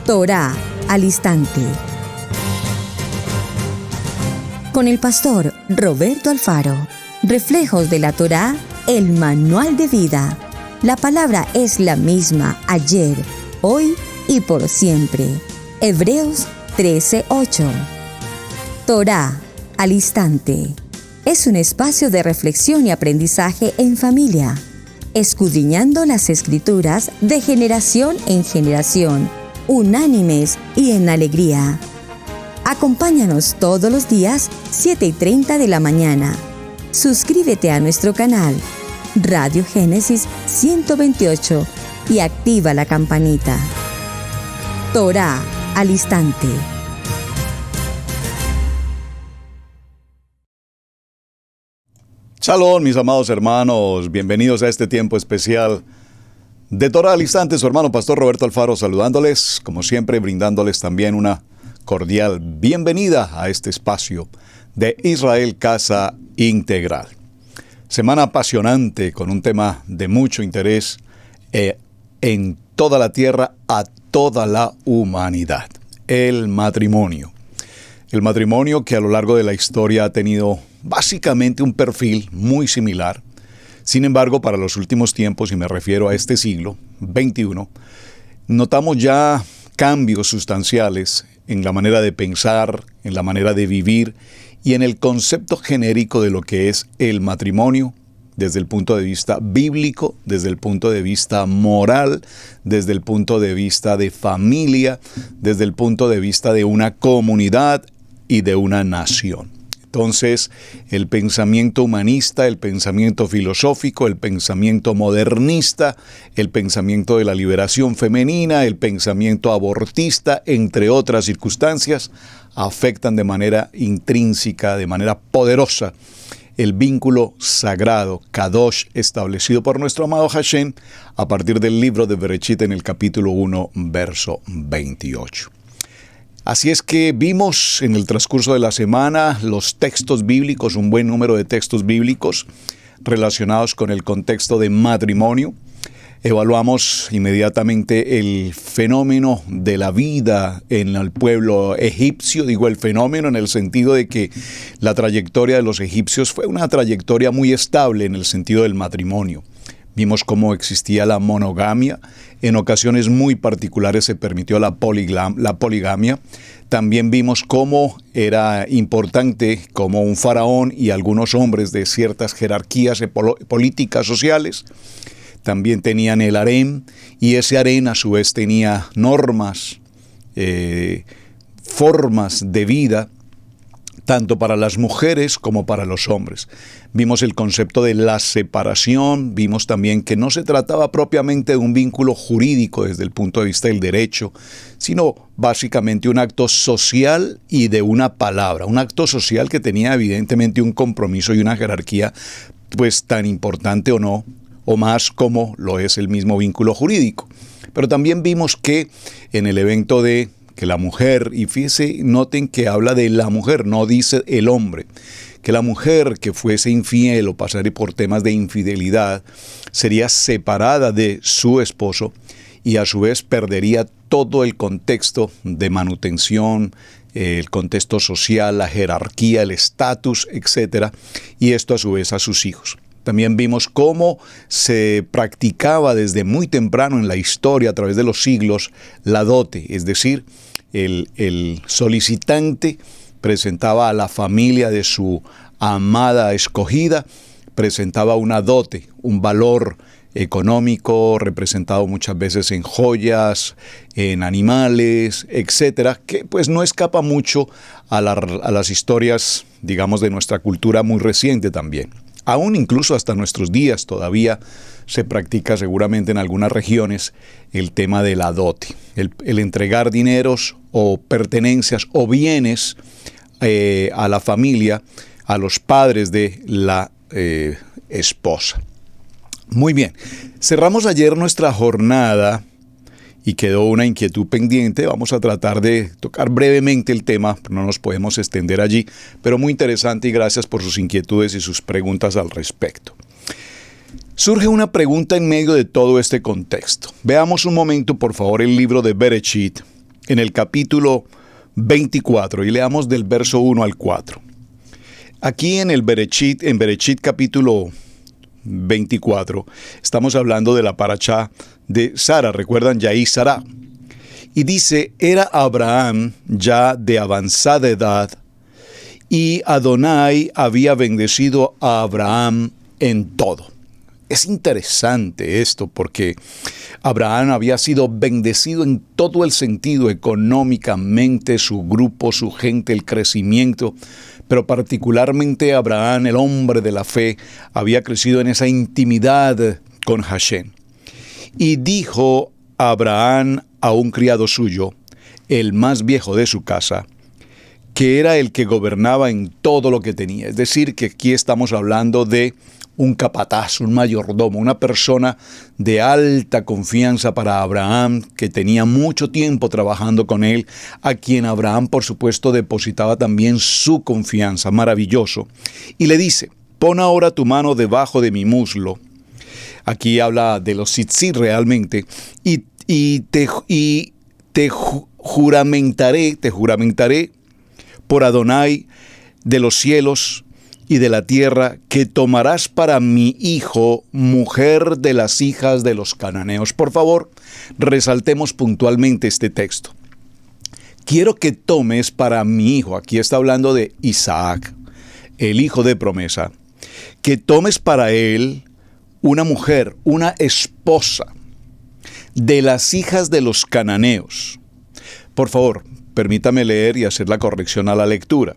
Torá al instante. Con el pastor Roberto Alfaro. Reflejos de la Torá, el manual de vida. La palabra es la misma ayer, hoy y por siempre. Hebreos 13:8. Torá al instante. Es un espacio de reflexión y aprendizaje en familia, escudriñando las Escrituras de generación en generación, unánimes y en alegría. Acompáñanos todos los días, 7:30 de la mañana. Suscríbete a nuestro canal, Radio Génesis 128, y activa la campanita. Torá al instante. Shalom, mis amados hermanos, bienvenidos a este tiempo especial de Torá al instante. Su hermano pastor Roberto Alfaro saludándoles, como siempre brindándoles también una cordial bienvenida a este espacio de Israel Casa Integral. Semana apasionante con un tema de mucho interés en toda la tierra, a toda la humanidad. El matrimonio. El matrimonio que a lo largo de la historia ha tenido básicamente un perfil muy similar. Sin embargo, para los últimos tiempos, y me refiero a este siglo XXI, notamos ya cambios sustanciales en la manera de pensar, en la manera de vivir y en el concepto genérico de lo que es el matrimonio desde el punto de vista bíblico, desde el punto de vista moral, desde el punto de vista de familia, desde el punto de vista de una comunidad y de una nación. Entonces, el pensamiento humanista, el pensamiento filosófico, el pensamiento modernista, el pensamiento de la liberación femenina, el pensamiento abortista, entre otras circunstancias, afectan de manera intrínseca, de manera poderosa, el vínculo sagrado, Kadosh, establecido por nuestro amado Hashem, a partir del libro de Bereshit en el capítulo 1, verso 28. Así es que vimos en el transcurso de la semana los textos bíblicos, un buen número de textos bíblicos relacionados con el contexto de matrimonio. Evaluamos inmediatamente el fenómeno de la vida en el pueblo egipcio. Digo el fenómeno en el sentido de que la trayectoria de los egipcios fue una trayectoria muy estable en el sentido del matrimonio. Vimos cómo existía la monogamia. En ocasiones muy particulares se permitió la poligamia. También vimos cómo era importante cómo un faraón y algunos hombres de ciertas jerarquías políticas sociales también tenían el harem, y ese harem a su vez tenía normas, formas de vida, tanto para las mujeres como para los hombres. Vimos el concepto de la separación, vimos también que no se trataba propiamente de un vínculo jurídico desde el punto de vista del derecho, sino básicamente un acto social y de una palabra, un acto social que tenía evidentemente un compromiso y una jerarquía pues tan importante o no, o más como lo es el mismo vínculo jurídico. Pero también vimos que en el evento de que la mujer, y fíjense, noten que habla de la mujer, no dice el hombre, que la mujer que fuese infiel o pasara por temas de infidelidad sería separada de su esposo y a su vez perdería todo el contexto de manutención, el contexto social, la jerarquía, el estatus, etc. Y esto a su vez a sus hijos. También vimos cómo se practicaba desde muy temprano en la historia, a través de los siglos, la dote, es decir, el solicitante presentaba a la familia de su amada escogida, presentaba una dote, un valor económico representado muchas veces en joyas, en animales, etcétera, que pues no escapa mucho a las historias, digamos, de nuestra cultura muy reciente también. Aún incluso hasta nuestros días todavía se practica seguramente en algunas regiones el tema de la dote, el entregar dineros o pertenencias o bienes a la familia, a los padres de la esposa. Muy bien, cerramos ayer nuestra jornada y quedó una inquietud pendiente. Vamos a tratar de tocar brevemente el tema, no nos podemos extender allí, pero muy interesante y gracias por sus inquietudes y sus preguntas al respecto. Surge una pregunta en medio de todo este contexto. Veamos un momento, por favor, el libro de Bereshit, en el capítulo 24 y leamos del verso 1 al 4. Aquí en Berechit capítulo 24, estamos hablando de la parashá de Sara, recuerdan, Yaí Sará. Y dice, era Abraham ya de avanzada edad, y Adonai había bendecido a Abraham en todo. Es interesante esto porque Abraham había sido bendecido en todo el sentido, económicamente, su grupo, su gente, el crecimiento, pero particularmente Abraham, el hombre de la fe, había crecido en esa intimidad con Hashem. Y dijo Abraham a un criado suyo, el más viejo de su casa, que era el que gobernaba en todo lo que tenía. Es decir, que aquí estamos hablando de un capataz, un mayordomo, una persona de alta confianza para Abraham, que tenía mucho tiempo trabajando con él, a quien Abraham, por supuesto, depositaba también su confianza. Maravilloso. Y le dice, pon ahora tu mano debajo de mi muslo. Aquí habla de los tzitzit realmente. Y te juramentaré por Adonai de los cielos y de la tierra, que tomarás para mi hijo mujer de las hijas de los cananeos. Por favor, resaltemos puntualmente este texto. Quiero que tomes para mi hijo, aquí está hablando de Isaac, el hijo de promesa, que tomes para él una mujer, una esposa de las hijas de los cananeos. Por favor, permítame leer y hacer la corrección a la lectura.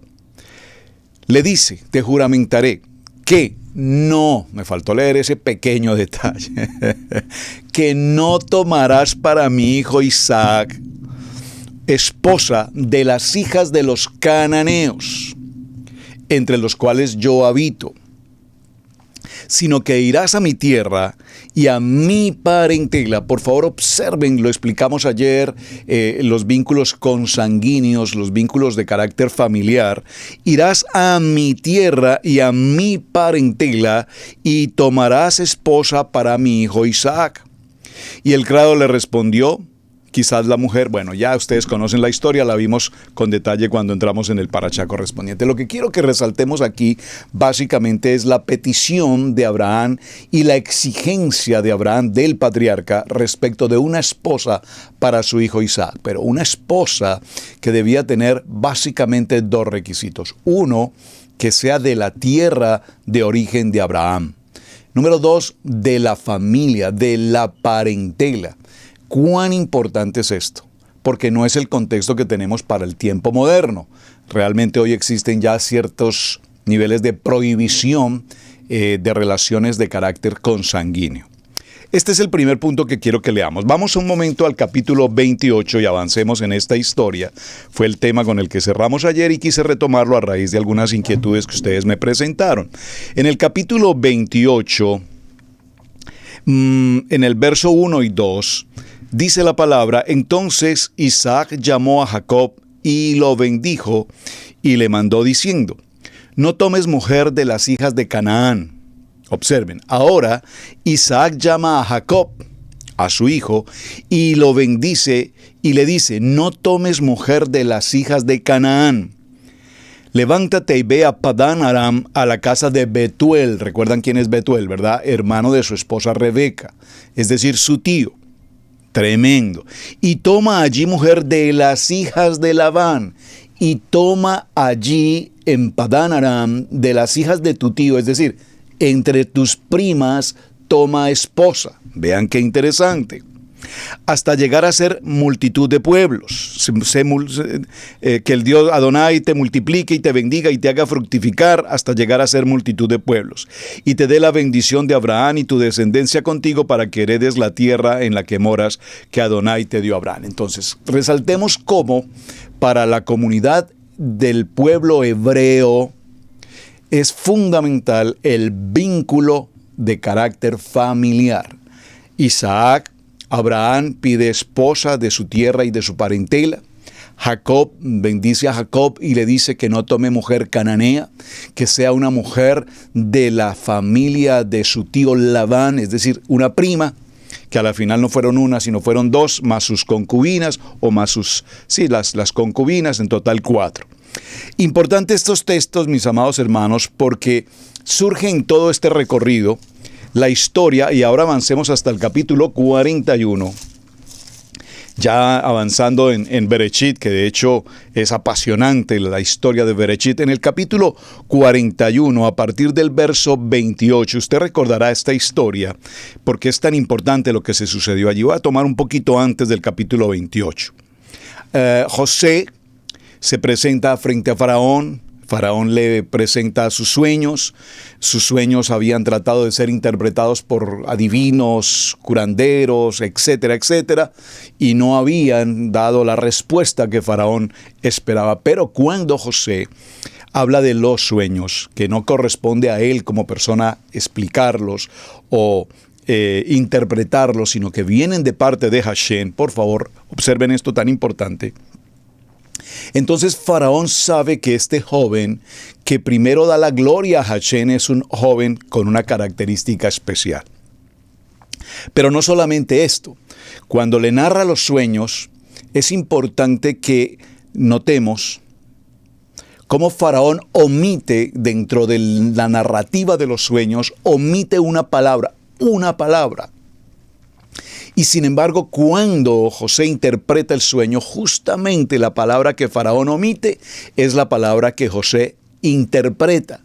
Le dice, te juramentaré que no, me faltó leer ese pequeño detalle, que no tomarás para mi hijo Isaac esposa de las hijas de los cananeos, entre los cuales yo habito, sino que irás a mi tierra y a mi parentela. Por favor, observen, lo explicamos ayer, los vínculos consanguíneos, los vínculos de carácter familiar. Irás a mi tierra y a mi parentela y tomarás esposa para mi hijo Isaac. Y el criado le respondió, quizás la mujer, bueno, ya ustedes conocen la historia, la vimos con detalle cuando entramos en el parashá correspondiente. Lo que quiero que resaltemos aquí básicamente es la petición de Abraham y la exigencia de Abraham, del patriarca, respecto de una esposa para su hijo Isaac. Pero una esposa que debía tener básicamente dos requisitos. Uno, que sea de la tierra de origen de Abraham. Número dos, de la familia, de la parentela. ¿Cuán importante es esto? Porque no es el contexto que tenemos para el tiempo moderno. Realmente hoy existen ya ciertos niveles de prohibición de relaciones de carácter consanguíneo. Este es el primer punto que quiero que leamos. Vamos un momento al capítulo 28 y avancemos en esta historia. Fue el tema con el que cerramos ayer y quise retomarlo a raíz de algunas inquietudes que ustedes me presentaron. En el capítulo 28, en el verso 1 y 2, dice la palabra, entonces Isaac llamó a Jacob y lo bendijo y le mandó diciendo, no tomes mujer de las hijas de Canaán. Observen, ahora Isaac llama a Jacob, a su hijo, y lo bendice y le dice, no tomes mujer de las hijas de Canaán. Levántate y ve a Padán Aram, a la casa de Betuel. ¿Recuerdan quién es Betuel, verdad? Hermano de su esposa Rebeca, es decir, su tío. Tremendo. Y toma allí mujer de las hijas de Labán, y toma allí en Padán Aram de las hijas de tu tío, es decir, entre tus primas toma esposa. Vean qué interesante. Hasta llegar a ser multitud de pueblos. Que el Dios Adonai te multiplique y te bendiga y te haga fructificar hasta llegar a ser multitud de pueblos. Y te dé la bendición de Abraham y tu descendencia contigo para que heredes la tierra en la que moras, que Adonai te dio a Abraham. Entonces, resaltemos cómo para la comunidad del pueblo hebreo es fundamental el vínculo de carácter familiar. Isaac, Abraham pide esposa de su tierra y de su parentela. Jacob bendice a Jacob y le dice que no tome mujer cananea, que sea una mujer de la familia de su tío Labán, es decir, una prima. que a la final no fueron una, sino fueron dos, más sus concubinas, o más las concubinas, en total 4. Importante estos textos, mis amados hermanos, porque surge en todo este recorrido la historia, y ahora avancemos hasta el capítulo 41, ya avanzando en Bereshit, que de hecho es apasionante la historia de Bereshit. En el capítulo 41, a partir del verso 28, usted recordará esta historia, porque es tan importante lo que se sucedió allí. Voy a tomar un poquito antes del capítulo 28. José se presenta frente a Faraón. Faraón le presenta sus sueños. Sus sueños habían tratado de ser interpretados por adivinos, curanderos, etcétera, etcétera, y no habían dado la respuesta que Faraón esperaba. Pero cuando José habla de los sueños, que no corresponde a él como persona explicarlos o interpretarlos, sino que vienen de parte de Hashem, por favor, observen esto tan importante. Entonces Faraón sabe que este joven que primero da la gloria a Hashem es un joven con una característica especial. Pero no solamente esto, cuando le narra los sueños, es importante que notemos cómo Faraón omite dentro de la narrativa de los sueños, omite una palabra. Y sin embargo, cuando José interpreta el sueño, justamente la palabra que Faraón omite es la palabra que José interpreta.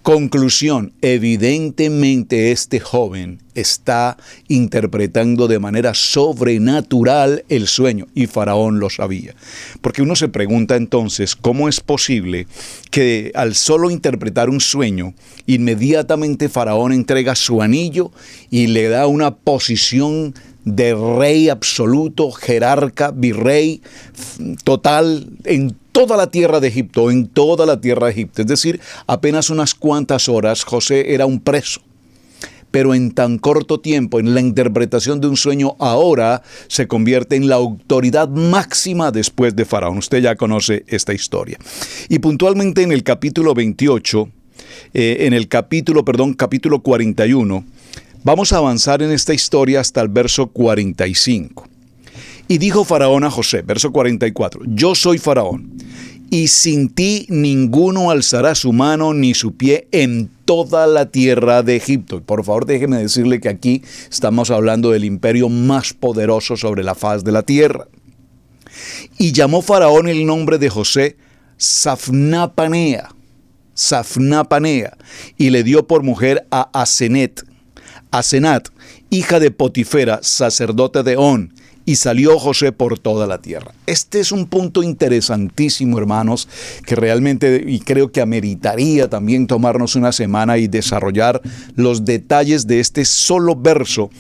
Conclusión, evidentemente este joven está interpretando de manera sobrenatural el sueño, y Faraón lo sabía. Porque uno se pregunta entonces, ¿cómo es posible que al solo interpretar un sueño, inmediatamente Faraón entrega su anillo y le da una posición de rey absoluto, jerarca, virrey total en toda la tierra de Egipto, Es decir, apenas unas cuantas horas José era un preso. Pero en tan corto tiempo, en la interpretación de un sueño, ahora se convierte en la autoridad máxima después de Faraón. Usted ya conoce esta historia. Y puntualmente en el capítulo 28, capítulo 41, vamos a avanzar en esta historia hasta el verso 45. Y dijo Faraón a José, verso 44, yo soy Faraón, y sin ti ninguno alzará su mano ni su pie en toda la tierra de Egipto. Y por favor, déjeme decirle que aquí estamos hablando del imperio más poderoso sobre la faz de la tierra. Y llamó Faraón el nombre de José Safnapanea, y le dio por mujer a Asenat, hija de Potifera, sacerdote de On, y salió José por toda la tierra. Este es un punto interesantísimo, hermanos, que realmente, y creo que ameritaría también tomarnos una semana y desarrollar los detalles de este solo verso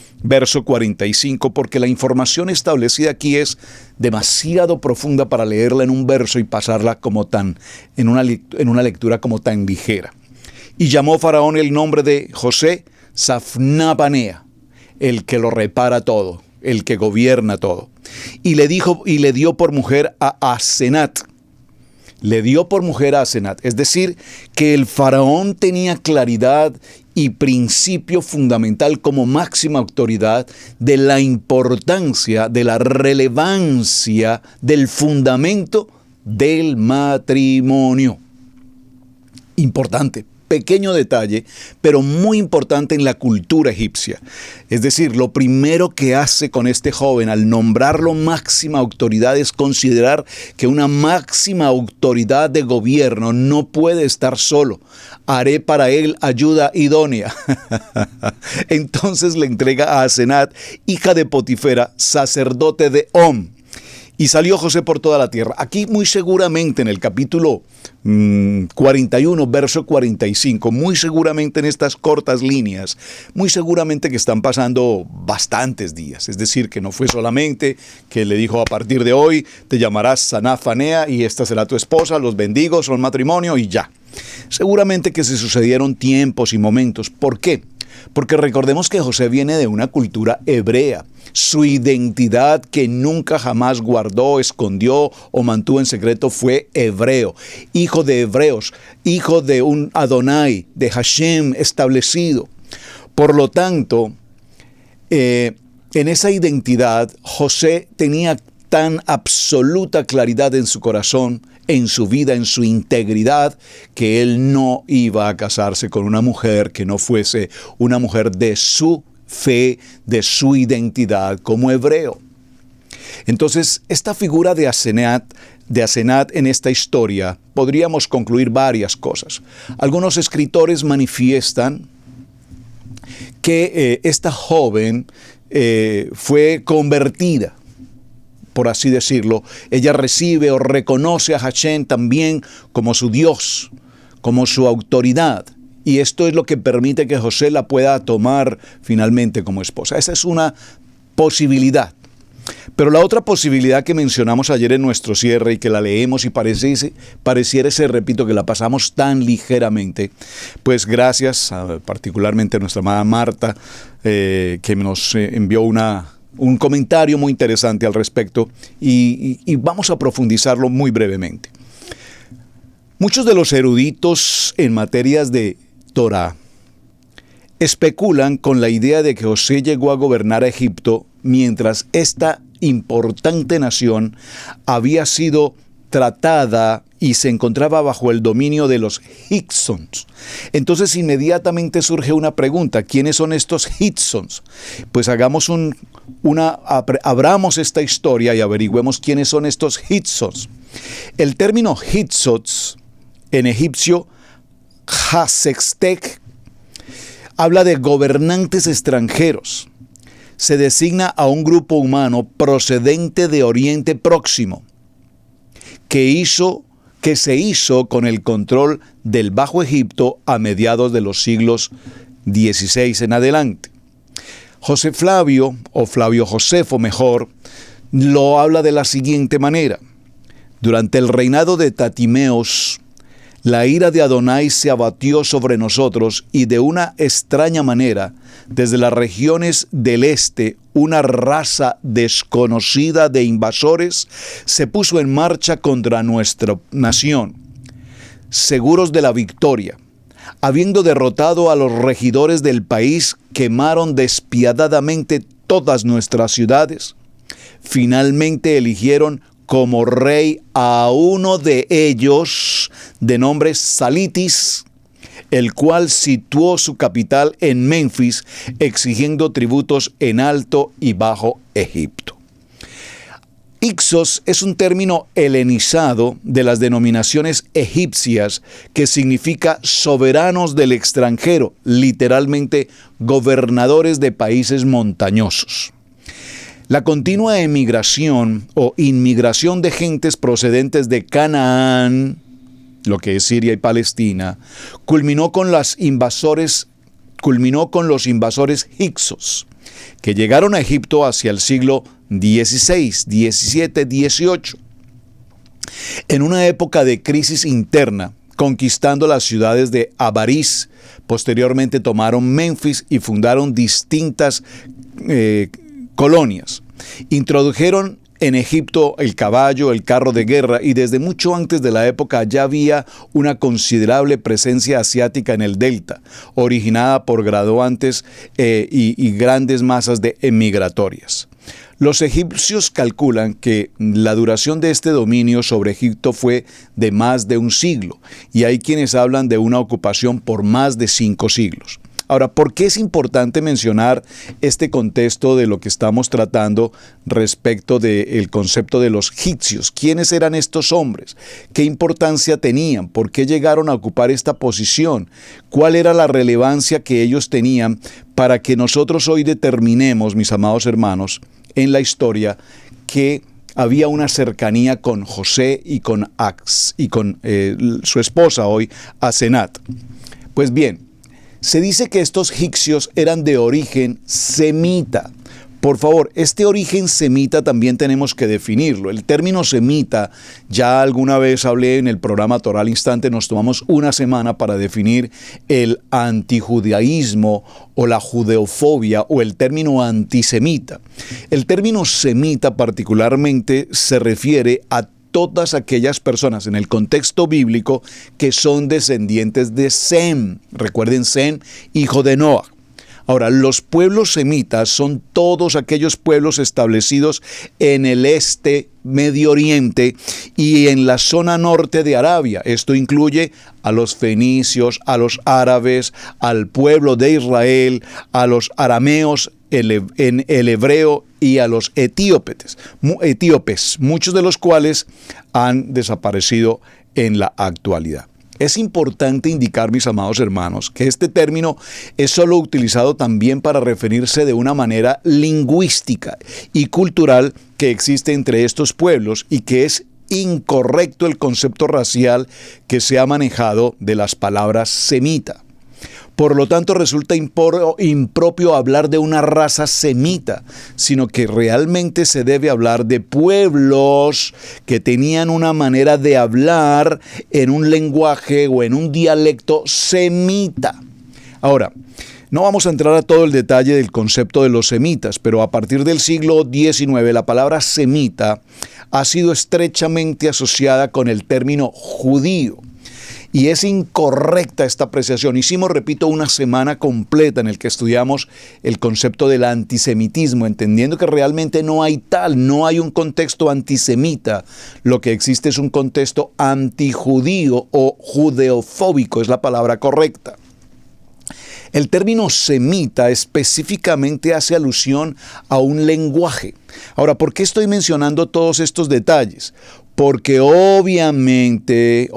45, porque la información establecida aquí es demasiado profunda para leerla en un verso y pasarla en una lectura como tan ligera. Y llamó Faraón el nombre de José Safnapanea, el que lo repara todo, el que gobierna todo. Y le dio por mujer a Asenat. Es decir, que el faraón tenía claridad y principio fundamental como máxima autoridad de la importancia, de la relevancia, del fundamento del matrimonio. Importante. Pequeño detalle, pero muy importante en la cultura egipcia. Es decir, lo primero que hace con este joven al nombrarlo máxima autoridad es considerar que una máxima autoridad de gobierno no puede estar solo. Haré para él ayuda idónea. Entonces le entrega a Asenat, hija de Potifera, sacerdote de On. Y salió José por toda la tierra. Aquí muy seguramente en el capítulo 41, verso 45, muy seguramente en estas cortas líneas, muy seguramente que están pasando bastantes días. Es decir, que no fue solamente que le dijo a partir de hoy te llamarás Safnapanea y esta será tu esposa, los bendigo, son matrimonio y ya. Seguramente que se sucedieron tiempos y momentos. ¿Por qué? Porque recordemos que José viene de una cultura hebrea. Su identidad que nunca jamás guardó, escondió o mantuvo en secreto fue hebreo. Hijo de hebreos, hijo de un Adonai, de Hashem establecido. Por lo tanto, en esa identidad, José tenía tan absoluta claridad en su corazón, en su vida, en su integridad, que él no iba a casarse con una mujer que no fuese una mujer de su fe, de su identidad como hebreo. Entonces, esta figura de Asenat en esta historia, podríamos concluir varias cosas. Algunos escritores manifiestan que esta joven fue convertida, por así decirlo. Ella recibe o reconoce a Hashem también como su Dios, como su autoridad. Y esto es lo que permite que José la pueda tomar finalmente como esposa. Esa es una posibilidad. Pero la otra posibilidad que mencionamos ayer en nuestro cierre y que la leemos y pareciera ser, repito, que la pasamos tan ligeramente, pues gracias particularmente a nuestra amada Marta, que nos envió un comentario muy interesante al respecto y vamos a profundizarlo muy brevemente. Muchos de los eruditos en materias de Torah especulan con la idea de que José llegó a gobernar a Egipto mientras esta importante nación había sido tratada y se encontraba bajo el dominio de los Hicsos. Entonces inmediatamente surge una pregunta: ¿quiénes son estos Hicsos? Pues abramos esta historia y averigüemos quiénes son estos Hicsos. El término Hicsos en egipcio, Hasextek, habla de gobernantes extranjeros. Se designa a un grupo humano procedente de Oriente Próximo, que se hizo con el control del Bajo Egipto a mediados de los siglos XVI en adelante. José Flavio, o Flavio Josefo mejor, lo habla de la siguiente manera: durante el reinado de Tatimeos, la ira de Adonai se abatió sobre nosotros y de una extraña manera, desde las regiones del este, una raza desconocida de invasores se puso en marcha contra nuestra nación. Seguros de la victoria, habiendo derrotado a los regidores del país, quemaron despiadadamente todas nuestras ciudades. Finalmente eligieron como rey a uno de ellos, de nombre Salitis, el cual situó su capital en Memphis, exigiendo tributos en Alto y Bajo Egipto. Ixos es un término helenizado de las denominaciones egipcias que significa soberanos del extranjero, literalmente gobernadores de países montañosos. La continua emigración o inmigración de gentes procedentes de Canaán, lo que es Siria y Palestina, culminó con los invasores hicsos, que llegaron a Egipto hacia el siglo XVI, XVII, XVIII, en una época de crisis interna, conquistando las ciudades de Avaris. Posteriormente tomaron Memphis y fundaron distintas colonias. Introdujeron en Egipto el caballo, el carro de guerra, y desde mucho antes de la época ya había una considerable presencia asiática en el delta, originada por graduantes y grandes masas de emigratorias. Los egipcios calculan que la duración de este dominio sobre Egipto fue de más de un siglo, y hay quienes hablan de una ocupación por más de 5 siglos. Ahora, ¿por qué es importante mencionar este contexto de lo que estamos tratando respecto del concepto de los egipcios? ¿Quiénes eran estos hombres? ¿Qué importancia tenían? ¿Por qué llegaron a ocupar esta posición? ¿Cuál era la relevancia que ellos tenían para que nosotros hoy determinemos, mis amados hermanos, en la historia, que había una cercanía con José y con su esposa hoy, Asenat? Pues bien, se dice que estos hicsos eran de origen semita. Por favor, este origen semita también tenemos que definirlo. El término semita, ya alguna vez hablé en el programa Torah al Instante, nos tomamos una semana para definir el antijudaísmo o la judeofobia o el término antisemita. El término semita particularmente se refiere a todas aquellas personas en el contexto bíblico que son descendientes de Sem. Recuerden, Sem, hijo de Noah. Ahora, los pueblos semitas son todos aquellos pueblos establecidos en el este, Medio Oriente y en la zona norte de Arabia. Esto incluye a los fenicios, a los árabes, al pueblo de Israel, a los arameos en el hebreo y a los etíopes, muchos de los cuales han desaparecido en la actualidad. Es importante indicar, mis amados hermanos, que este término es solo utilizado también para referirse de una manera lingüística y cultural que existe entre estos pueblos y que es incorrecto el concepto racial que se ha manejado de las palabras semita. Por lo tanto, resulta impropio hablar de una raza semita, sino que realmente se debe hablar de pueblos que tenían una manera de hablar en un lenguaje o en un dialecto semita. Ahora, no vamos a entrar a todo el detalle del concepto de los semitas, pero a partir del siglo XIX la palabra semita ha sido estrechamente asociada con el término judío. Y es incorrecta esta apreciación. Hicimos, repito, una semana completa en el que estudiamos el concepto del antisemitismo, entendiendo que realmente no hay un contexto antisemita. Lo que existe es un contexto antijudío o judeofóbico, es la palabra correcta. El término semita específicamente hace alusión a un lenguaje. Ahora, ¿por qué estoy mencionando todos estos detalles? Porque obviamente,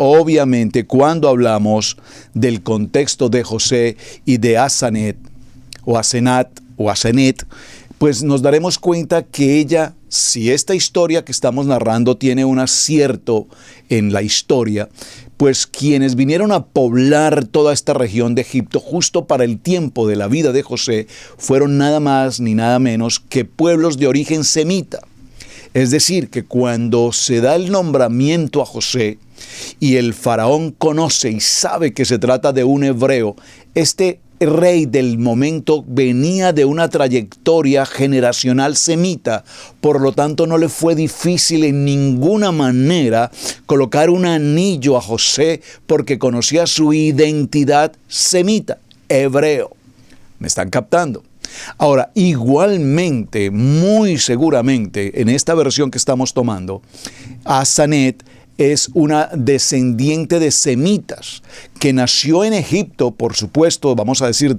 cuando hablamos del contexto de José y de Asenath, pues nos daremos cuenta que ella, si esta historia que estamos narrando tiene un acierto en la historia, pues quienes vinieron a poblar toda esta región de Egipto justo para el tiempo de la vida de José fueron nada más ni nada menos que pueblos de origen semita. Es decir, que cuando se da el nombramiento a José y el faraón conoce y sabe que se trata de un hebreo, este rey del momento venía de una trayectoria generacional semita, por lo tanto no le fue difícil en ninguna manera colocar un anillo a José porque conocía su identidad semita, hebreo. ¿Me están captando? Ahora, igualmente, muy seguramente, en esta versión que estamos tomando, Asenath es una descendiente de semitas, que nació en Egipto, por supuesto, vamos a decir,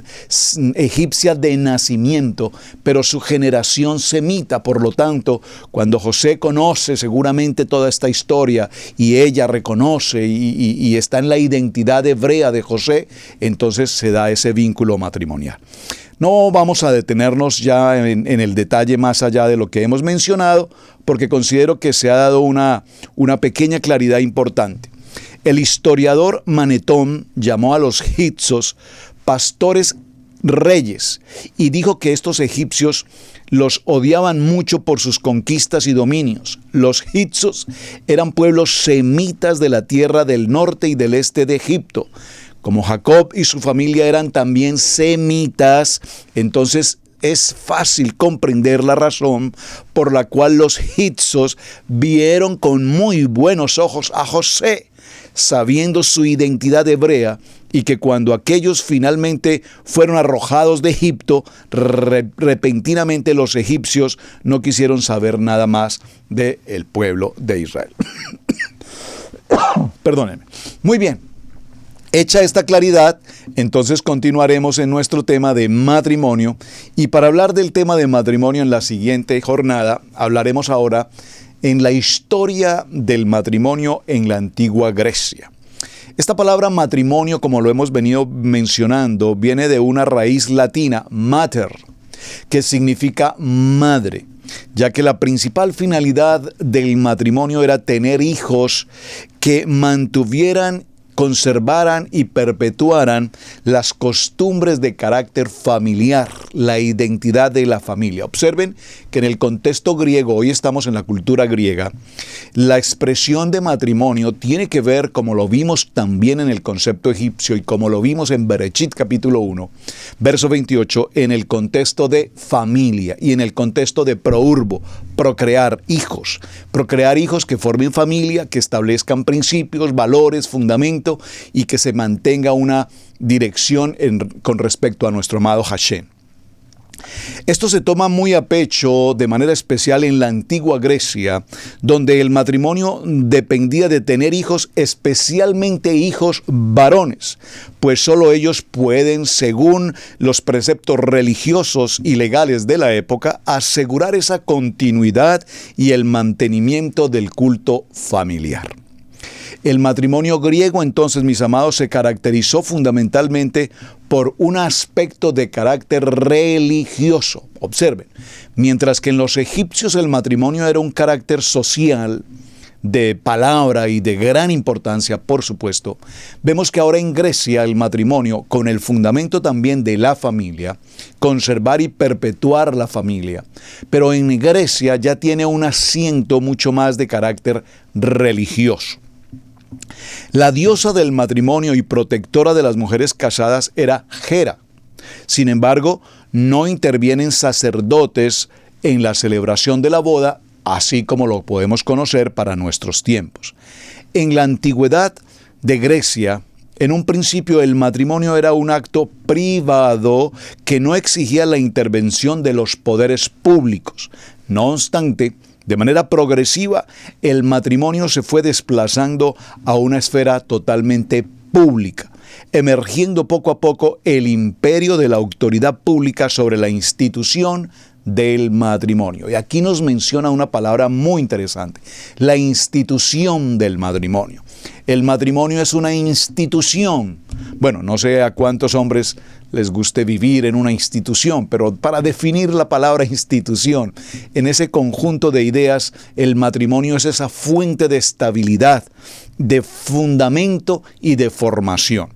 egipcia de nacimiento, pero su generación semita. Por lo tanto, cuando José conoce seguramente toda esta historia y ella reconoce y está en la identidad hebrea de José, entonces se da ese vínculo matrimonial. No vamos a detenernos ya en el detalle más allá de lo que hemos mencionado, porque considero que se ha dado una pequeña claridad importante. El historiador Manetón llamó a los hicsos pastores reyes y dijo que estos egipcios los odiaban mucho por sus conquistas y dominios. Los hicsos eran pueblos semitas de la tierra del norte y del este de Egipto. Como Jacob y su familia eran también semitas, entonces es fácil comprender la razón por la cual los hicsos vieron con muy buenos ojos a José, sabiendo su identidad hebrea, y que cuando aquellos finalmente fueron arrojados de Egipto, repentinamente los egipcios no quisieron saber nada más del pueblo de Israel. Perdónenme. Muy bien. Hecha esta claridad, entonces continuaremos en nuestro tema de matrimonio, y para hablar del tema de matrimonio en la siguiente jornada, hablaremos ahora en la historia del matrimonio en la antigua Grecia. Esta palabra matrimonio, como lo hemos venido mencionando, viene de una raíz latina, mater, que significa madre, ya que la principal finalidad del matrimonio era tener hijos que mantuvieran, conservaran y perpetuaran las costumbres de carácter familiar, la identidad de la familia. Observen que en el contexto griego, hoy estamos en la cultura griega, la expresión de matrimonio tiene que ver, como lo vimos también en el concepto egipcio y como lo vimos en Bereshit capítulo 1, verso 28, en el contexto de familia y en el contexto de prourbo, procrear hijos que formen familia, que establezcan principios, valores, fundamentos y que se mantenga una dirección con respecto a nuestro amado Hashem. Esto se toma muy a pecho de manera especial en la antigua Grecia, donde el matrimonio dependía de tener hijos, especialmente hijos varones, pues solo ellos pueden, según los preceptos religiosos y legales de la época, asegurar esa continuidad y el mantenimiento del culto familiar. El matrimonio griego, entonces, mis amados, se caracterizó fundamentalmente por un aspecto de carácter religioso. Observen, mientras que en los egipcios el matrimonio era un carácter social, de palabra y de gran importancia, por supuesto, vemos que ahora en Grecia el matrimonio, con el fundamento también de la familia, conservar y perpetuar la familia, pero en Grecia ya tiene un asiento mucho más de carácter religioso. La diosa del matrimonio y protectora de las mujeres casadas era Hera. Sin embargo, no intervienen sacerdotes en la celebración de la boda, así como lo podemos conocer para nuestros tiempos. En la antigüedad de Grecia, en un principio el matrimonio era un acto privado que no exigía la intervención de los poderes públicos. No obstante, de manera progresiva, el matrimonio se fue desplazando a una esfera totalmente pública, emergiendo poco a poco el imperio de la autoridad pública sobre la institución del matrimonio. Y aquí nos menciona una palabra muy interesante, la institución del matrimonio. El matrimonio es una institución. Bueno, no sé a cuántos hombres les guste vivir en una institución, pero para definir la palabra institución, en ese conjunto de ideas, el matrimonio es esa fuente de estabilidad, de fundamento y de formación.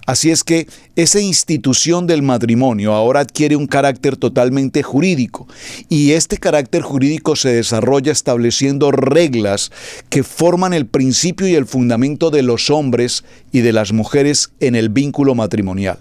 Así es que esa institución del matrimonio ahora adquiere un carácter totalmente jurídico, y este carácter jurídico se desarrolla estableciendo reglas que forman el principio y el fundamento de los hombres y de las mujeres en el vínculo matrimonial.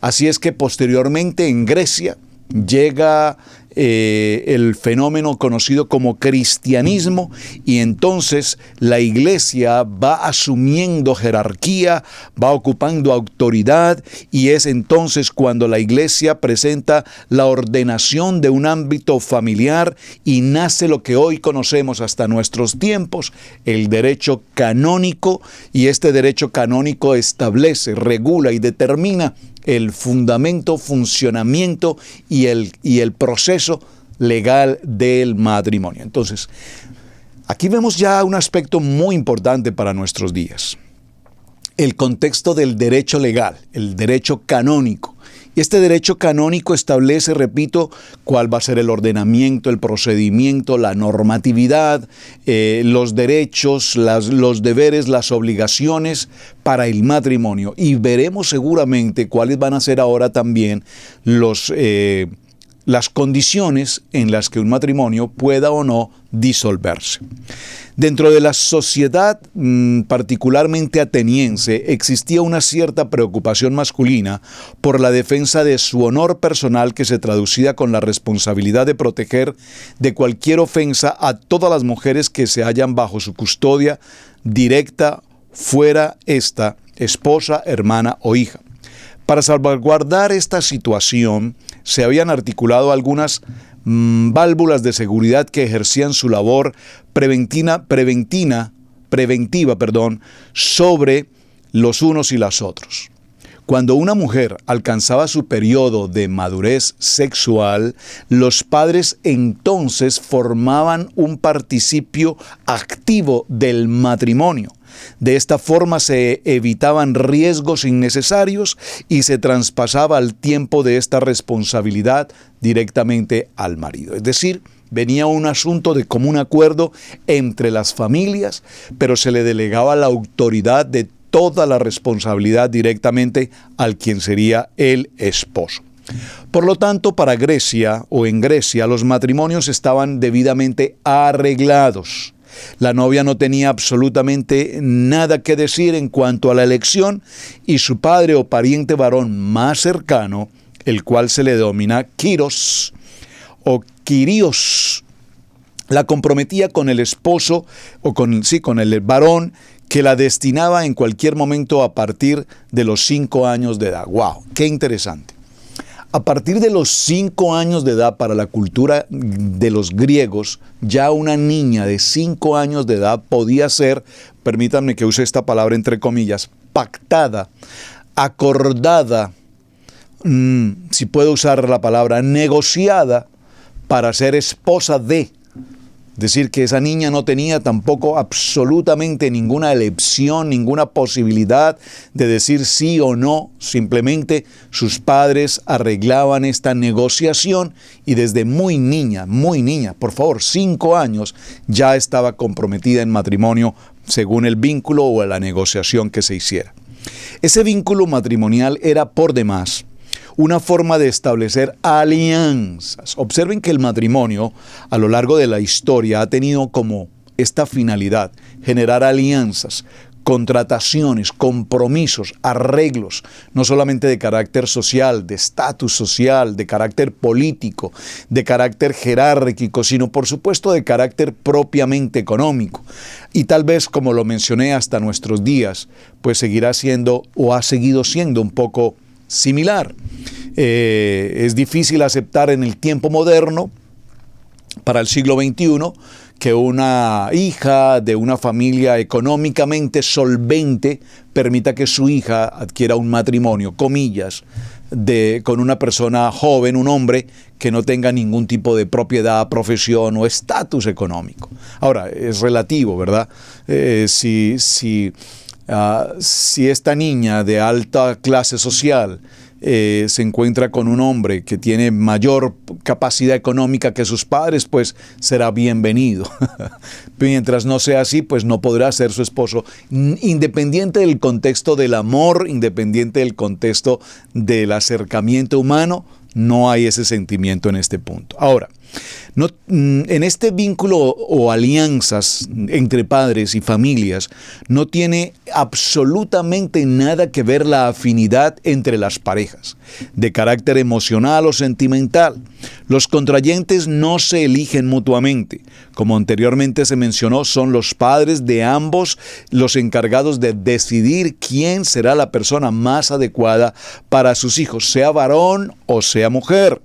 Así es que posteriormente en Grecia llega el fenómeno conocido como cristianismo, y entonces la iglesia va asumiendo jerarquía, va ocupando autoridad, y es entonces cuando la iglesia presenta la ordenación de un ámbito familiar y nace lo que hoy conocemos hasta nuestros tiempos, el derecho canónico, y este derecho canónico establece, regula y determina el fundamento, funcionamiento y el proceso legal del matrimonio. Entonces, aquí vemos ya un aspecto muy importante para nuestros días. El contexto del derecho legal, el derecho canónico. Y este derecho canónico establece, repito, cuál va a ser el ordenamiento, el procedimiento, la normatividad, los derechos, los deberes, las obligaciones para el matrimonio. Y veremos seguramente cuáles van a ser ahora también las condiciones en las que un matrimonio pueda o no disolverse. Dentro de la sociedad particularmente ateniense existía una cierta preocupación masculina por la defensa de su honor personal, que se traducía con la responsabilidad de proteger de cualquier ofensa a todas las mujeres que se hallan bajo su custodia directa, fuera esta esposa, hermana o hija. Para salvaguardar esta situación, se habían articulado algunas válvulas de seguridad que ejercían su labor preventiva, sobre los unos y los otros. Cuando una mujer alcanzaba su periodo de madurez sexual, los padres entonces formaban un participio activo del matrimonio. De esta forma se evitaban riesgos innecesarios y se traspasaba el tiempo de esta responsabilidad directamente al marido. Es decir, venía un asunto de común acuerdo entre las familias, pero se le delegaba la autoridad de toda la responsabilidad directamente al quien sería el esposo. Por lo tanto, para Grecia o en Grecia, los matrimonios estaban debidamente arreglados. La novia no tenía absolutamente nada que decir en cuanto a la elección, y su padre o pariente varón más cercano, el cual se le denomina Kyros o Kyrios, la comprometía con el esposo o con el varón que la destinaba en cualquier momento a partir de los 5 años de edad. ¡Wow! ¡Qué interesante! A partir de los 5 años de edad, para la cultura de los griegos, ya una niña de 5 años de edad podía ser, permítanme que use esta palabra entre comillas, pactada, acordada, si puedo usar la palabra, negociada para ser esposa de. Es decir, que esa niña no tenía tampoco absolutamente ninguna elección, ninguna posibilidad de decir sí o no. Simplemente sus padres arreglaban esta negociación y desde muy niña, por favor, 5 años, ya estaba comprometida en matrimonio según el vínculo o la negociación que se hiciera. Ese vínculo matrimonial era por demás una forma de establecer alianzas. Observen que el matrimonio a lo largo de la historia ha tenido como esta finalidad, generar alianzas, contrataciones, compromisos, arreglos, no solamente de carácter social, de estatus social, de carácter político, de carácter jerárquico, sino por supuesto de carácter propiamente económico. Y tal vez, como lo mencioné hasta nuestros días, pues seguirá siendo o ha seguido siendo un poco similar. Es difícil aceptar en el tiempo moderno, para el siglo XXI, que una hija de una familia económicamente solvente permita que su hija adquiera un matrimonio, comillas, con una persona joven, un hombre que no tenga ningún tipo de propiedad, profesión o estatus económico. Ahora, es relativo, ¿verdad? Si esta niña de alta clase social se encuentra con un hombre que tiene mayor capacidad económica que sus padres, pues será bienvenido. Mientras no sea así, pues no podrá ser su esposo, independiente del contexto del amor, independiente del contexto del acercamiento humano. No hay ese sentimiento en este punto. Ahora, en este vínculo o alianzas entre padres y familias no tiene absolutamente nada que ver la afinidad entre las parejas, de carácter emocional o sentimental. Los contrayentes no se eligen mutuamente. Como anteriormente se mencionó, son los padres de ambos los encargados de decidir quién será la persona más adecuada para sus hijos, sea varón o sea mujer.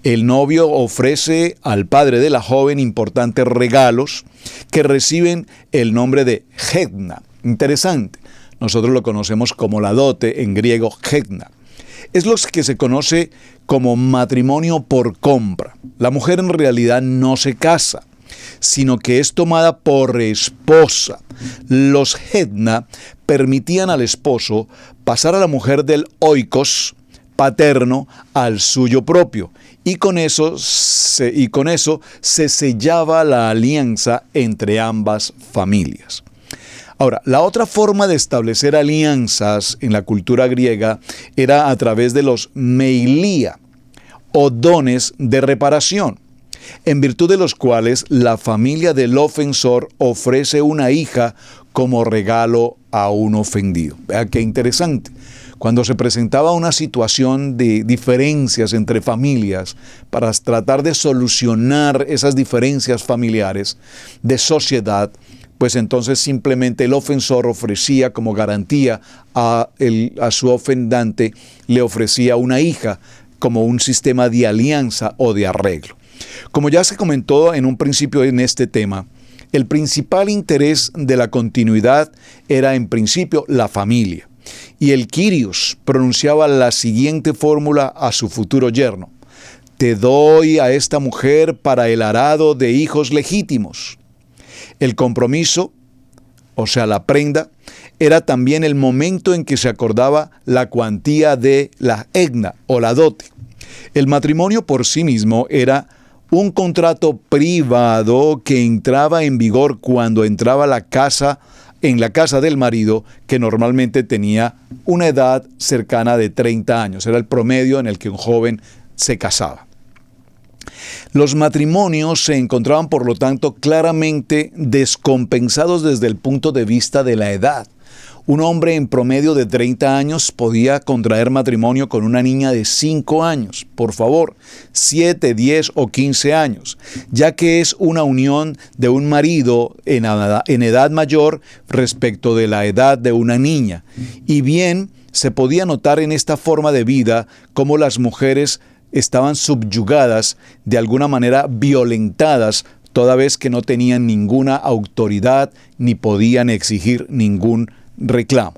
El novio ofrece al padre de la joven importantes regalos que reciben el nombre de hedna. Interesante. Nosotros lo conocemos como la dote, en griego hedna. Es lo que se conoce como matrimonio por compra. La mujer en realidad no se casa, sino que es tomada por esposa. Los hedna permitían al esposo pasar a la mujer del oikos paterno al suyo propio, y con eso se sellaba la alianza entre ambas familias. Ahora, la otra forma de establecer alianzas en la cultura griega era a través de los meilía, o dones de reparación, en virtud de los cuales la familia del ofensor ofrece una hija como regalo a un ofendido. Vea qué interesante. Cuando se presentaba una situación de diferencias entre familias, para tratar de solucionar esas diferencias familiares de sociedad, pues entonces simplemente el ofensor ofrecía como garantía a su ofendante, le ofrecía una hija como un sistema de alianza o de arreglo. Como ya se comentó en un principio en este tema, el principal interés de la continuidad era en principio la familia. Y el Kyrios pronunciaba la siguiente fórmula a su futuro yerno: te doy a esta mujer para el arado de hijos legítimos. El compromiso, o sea, la prenda, era también el momento en que se acordaba la cuantía de la hedna o la dote. El matrimonio por sí mismo era un contrato privado que entraba en vigor cuando entraba en la casa del marido, que normalmente tenía una edad cercana de 30 años. Era el promedio en el que un joven se casaba. Los matrimonios se encontraban, por lo tanto, claramente descompensados desde el punto de vista de la edad. Un hombre en promedio de 30 años podía contraer matrimonio con una niña de 5 años, por favor, 7, 10 o 15 años, ya que es una unión de un marido en edad mayor respecto de la edad de una niña. Y bien, se podía notar en esta forma de vida cómo las mujeres estaban subyugadas, de alguna manera violentadas, toda vez que no tenían ninguna autoridad ni podían exigir ningún reclamo.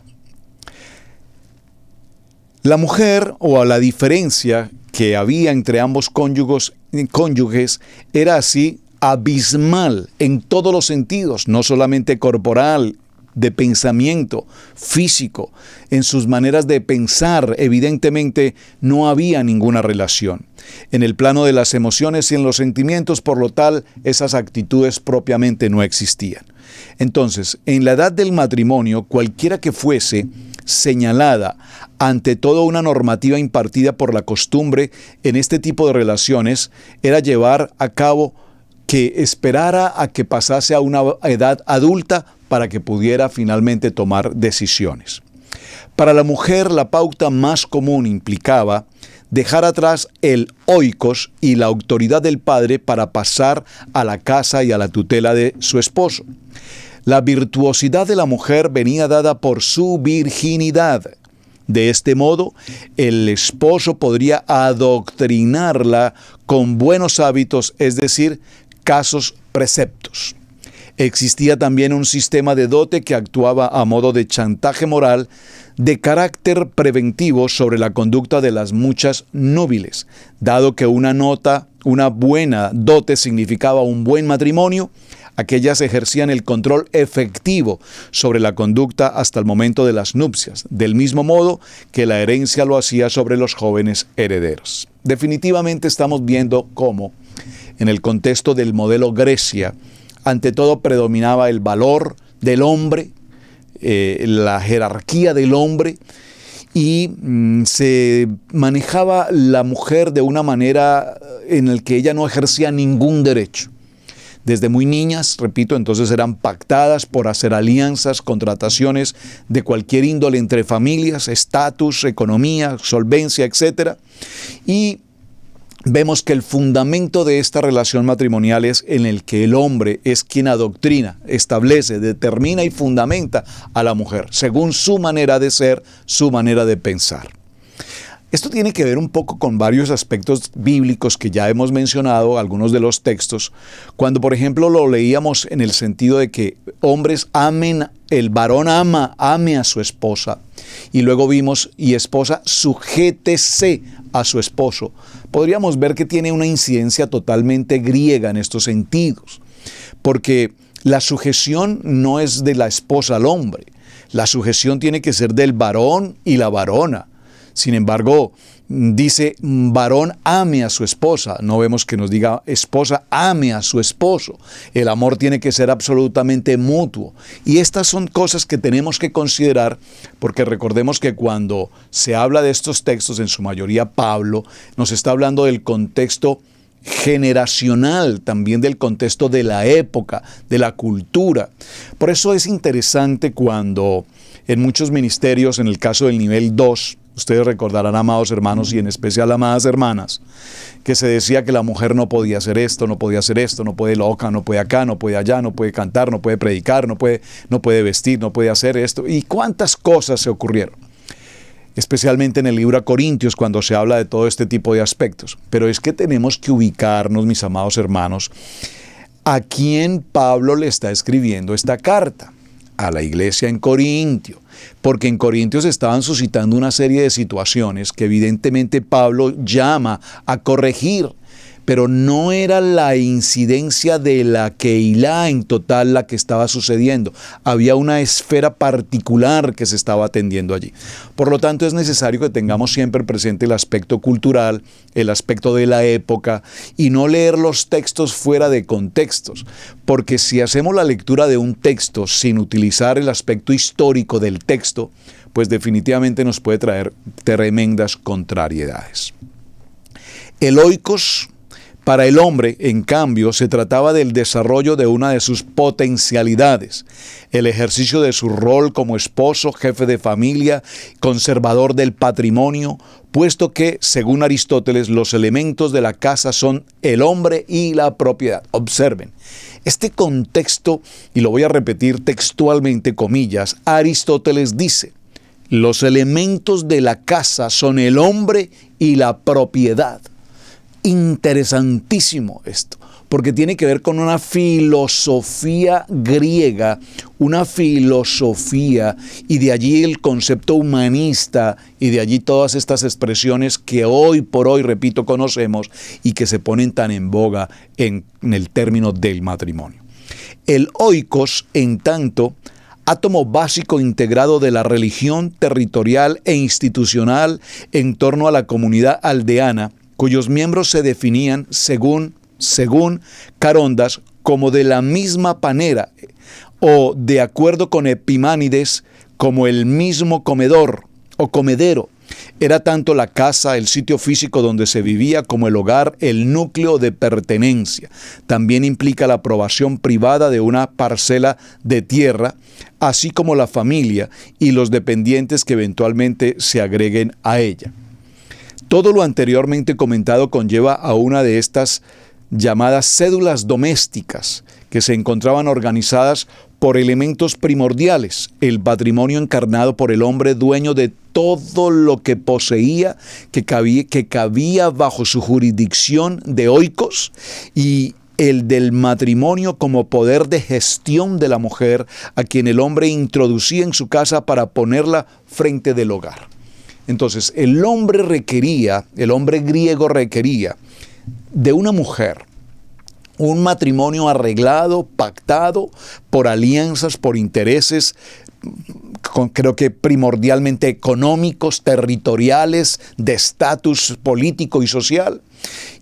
La mujer, o a la diferencia que había entre ambos cónyuges, era así abismal en todos los sentidos, no solamente corporal, de pensamiento, físico, en sus maneras de pensar. Evidentemente no había ninguna relación. En el plano de las emociones y en los sentimientos, por lo tal, esas actitudes propiamente no existían. Entonces, en la edad del matrimonio, cualquiera que fuese señalada ante toda una normativa impartida por la costumbre en este tipo de relaciones, era llevar a cabo que esperara a que pasase a una edad adulta para que pudiera finalmente tomar decisiones. Para la mujer, la pauta más común implicaba dejar atrás el oikos y la autoridad del padre para pasar a la casa y a la tutela de su esposo. La virtuosidad de la mujer venía dada por su virginidad. De este modo, el esposo podría adoctrinarla con buenos hábitos, es decir, casos preceptos. Existía también un sistema de dote que actuaba a modo de chantaje moral de carácter preventivo sobre la conducta de las muchas núbiles. Dado que una buena dote significaba un buen matrimonio, aquellas ejercían el control efectivo sobre la conducta hasta el momento de las nupcias, del mismo modo que la herencia lo hacía sobre los jóvenes herederos. Definitivamente estamos viendo cómo, en el contexto del modelo Grecia, ante todo predominaba el valor del hombre, la jerarquía del hombre, y se manejaba la mujer de una manera en la que ella no ejercía ningún derecho. Desde muy niñas, repito, entonces eran pactadas por hacer alianzas, contrataciones de cualquier índole entre familias, estatus, economía, solvencia, etc. Y vemos que el fundamento de esta relación matrimonial es en el que el hombre es quien adoctrina, establece, determina y fundamenta a la mujer, según su manera de ser, su manera de pensar. Esto tiene que ver un poco con varios aspectos bíblicos que ya hemos mencionado, algunos de los textos, cuando por ejemplo lo leíamos en el sentido de que hombres amen, el varón ame a su esposa, y luego vimos, y esposa, sujétese a su esposo. Podríamos ver que tiene una incidencia totalmente griega en estos sentidos, porque la sujeción no es de la esposa al hombre, la sujeción tiene que ser del varón y la varona. Sin embargo, dice varón ame a su esposa, no vemos que nos diga esposa ame a su esposo. El amor tiene que ser absolutamente mutuo. Y estas son cosas que tenemos que considerar, porque recordemos que cuando se habla de estos textos, en su mayoría Pablo nos está hablando del contexto generacional, también del contexto de la época, de la cultura. Por eso es interesante cuando en muchos ministerios, en el caso del nivel 2, ustedes recordarán, amados hermanos, y en especial amadas hermanas, que se decía que la mujer no podía hacer esto, no podía hacer esto, no puede loca, no puede acá, no puede allá, no puede cantar, no puede predicar, no puede vestir, no puede hacer esto. Y cuántas cosas se ocurrieron, especialmente en el libro a Corintios, cuando se habla de todo este tipo de aspectos. Pero es que tenemos que ubicarnos, mis amados hermanos, a quién Pablo le está escribiendo esta carta. A la iglesia en Corintio, porque en Corintios estaban suscitando una serie de situaciones que evidentemente Pablo llama a corregir, pero no era la incidencia de la Keilah en total la que estaba sucediendo. Había una esfera particular que se estaba atendiendo allí. Por lo tanto, es necesario que tengamos siempre presente el aspecto cultural, el aspecto de la época, y no leer los textos fuera de contextos. Porque si hacemos la lectura de un texto sin utilizar el aspecto histórico del texto, pues definitivamente nos puede traer tremendas contrariedades. El oikos, para el hombre, en cambio, se trataba del desarrollo de una de sus potencialidades, el ejercicio de su rol como esposo, jefe de familia, conservador del patrimonio, puesto que, según Aristóteles, los elementos de la casa son el hombre y la propiedad. Observen, este contexto, y lo voy a repetir textualmente, comillas, Aristóteles dice: Los elementos de la casa son el hombre y la propiedad. Interesantísimo esto, porque tiene que ver con una filosofía griega, una filosofía, y de allí el concepto humanista, y de allí todas estas expresiones que hoy por hoy, repito, conocemos y que se ponen tan en boga en el término del matrimonio. El oikos, en tanto, átomo básico integrado de la religión territorial e institucional en torno a la comunidad aldeana, cuyos miembros se definían según Carondas como de la misma manera o de acuerdo con Epimánides como el mismo comedor o comedero. Era tanto la casa, el sitio físico donde se vivía, como el hogar, el núcleo de pertenencia. También implica la aprobación privada de una parcela de tierra, así como la familia y los dependientes que eventualmente se agreguen a ella. Todo lo anteriormente comentado conlleva a una de estas llamadas cédulas domésticas, que se encontraban organizadas por elementos primordiales, el patrimonio encarnado por el hombre dueño de todo lo que poseía, que cabía bajo su jurisdicción de oikos, y el del matrimonio como poder de gestión de la mujer, a quien el hombre introducía en su casa para ponerla frente del hogar. Entonces, el hombre griego requería de una mujer un matrimonio arreglado, pactado por alianzas, por intereses, creo que primordialmente económicos, territoriales, de estatus político y social.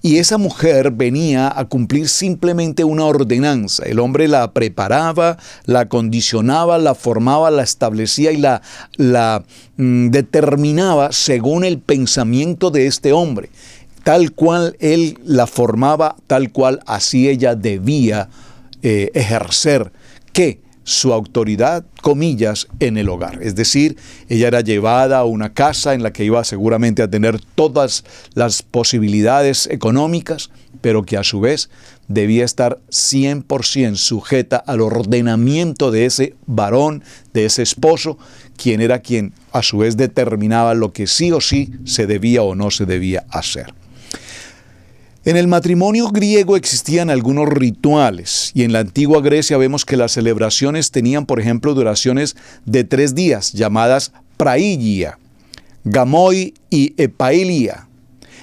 Y esa mujer venía a cumplir simplemente una ordenanza. El hombre la preparaba, la condicionaba, la formaba, la establecía y la determinaba según el pensamiento de este hombre. Tal cual él la formaba, tal cual así ella debía ejercer su autoridad, comillas, en el hogar. Es decir, ella era llevada a una casa en la que iba seguramente a tener todas las posibilidades económicas, pero que a su vez debía estar 100% sujeta al ordenamiento de ese varón, de ese esposo, quien era quien a su vez determinaba lo que sí o sí se debía o no se debía hacer. En el matrimonio griego existían algunos rituales, y en la antigua Grecia vemos que las celebraciones tenían, por ejemplo, duraciones de 3 días, llamadas praília, gamoi y epailia.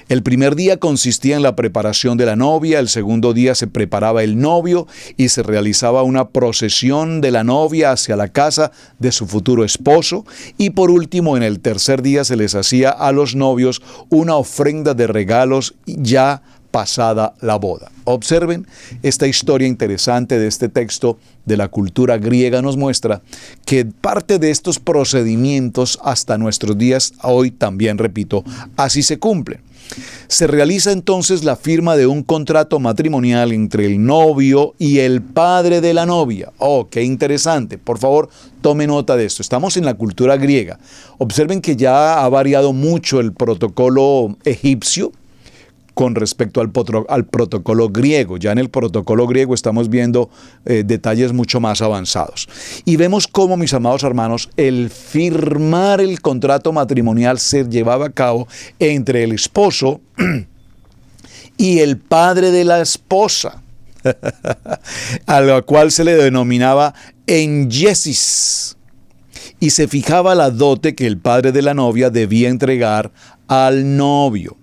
El primer día consistía en la preparación de la novia, el segundo día se preparaba el novio y se realizaba una procesión de la novia hacia la casa de su futuro esposo, y por último, en el tercer día se les hacía a los novios una ofrenda de regalos ya pasada la boda. Observen, esta historia interesante de este texto de la cultura griega nos muestra que parte de estos procedimientos hasta nuestros días, hoy también, repito, así se cumplen. Se realiza entonces la firma de un contrato matrimonial entre el novio y el padre de la novia. ¡Oh, qué interesante! Por favor, tome nota de esto. Estamos en la cultura griega. Observen que ya ha variado mucho el protocolo egipcio con respecto al protocolo griego. Ya en el protocolo griego estamos viendo detalles mucho más avanzados. Y vemos cómo, mis amados hermanos, el firmar el contrato matrimonial se llevaba a cabo entre el esposo y el padre de la esposa, a la cual se le denominaba engesis, y se fijaba la dote que el padre de la novia debía entregar al novio.